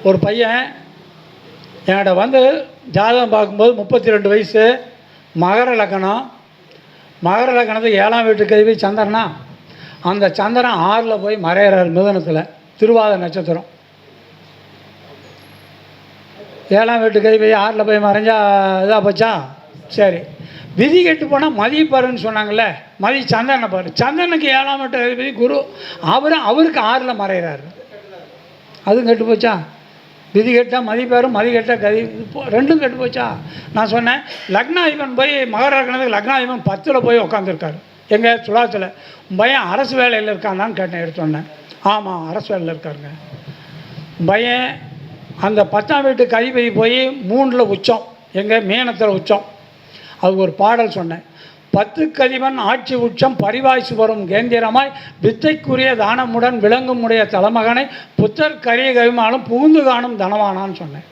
ஒரு பையன் என்கிட்ட வந்து ஜாதகம் பார்க்கும்போது 32 வயசு, மகர லக்னம். மகர லக்னத்துக்கு 7ஆம் வீட்டுக்கு அதிபதி சந்திரனா, அந்த சந்திரன் 6ல் போய் மறையிறார் மிதுனத்தில், திருவாத நட்சத்திரம். 7ஆம் வீட்டுக்கு அதிபதி 6ல் போய் மறைஞ்சா இதாக போச்சா? சரி, விதி கெட்டு போனால் மதிப்பாருன்னு சொன்னாங்கள்ல, மதி சந்திரனை பாரு. சந்திரனுக்கு 7ஆம் வீட்டு அதிபதி குரு, அவருக்கு 6ல் மறைகிறாரு. அதுவும் கெட்டு போச்சா? விதி கெட்டால் மதிப்பார், மதி கெட்டால் கதி, ரெண்டும் கெட்டு போச்சா? நான் சொன்னேன், லக்னாதிபன் போய் மகர லக்னத்துக்கு லக்னாதிபன் 10ல் போய் உட்காந்துருக்காரு. எங்கள் துலாத்தில் பையன் அரசு வேலையில் இருக்கானான்னு கேட்டேன், எடுத்தோன்னே. ஆமாம், அரசு வேலையில் இருக்காருங்க. பையன் அந்த 10ஆம் வீட்டுக்கு அதிபதி போய் 3ல் உச்சம், எங்கள் மீனத்தில் உச்சம். அதுக்கு ஒரு பாடல் சொன்னேன். 10க்கு அதிபன் ஆட்சி உச்சம் பரிவாய்சு வரும் கேந்திரமாய் வித்தைக்குரிய தானமுடன் விளங்கும் உடைய தலைமகனை புத்தர் கரிய கவிமாலும் புகுந்து காணும் தனவானான்னு சொன்னேன்.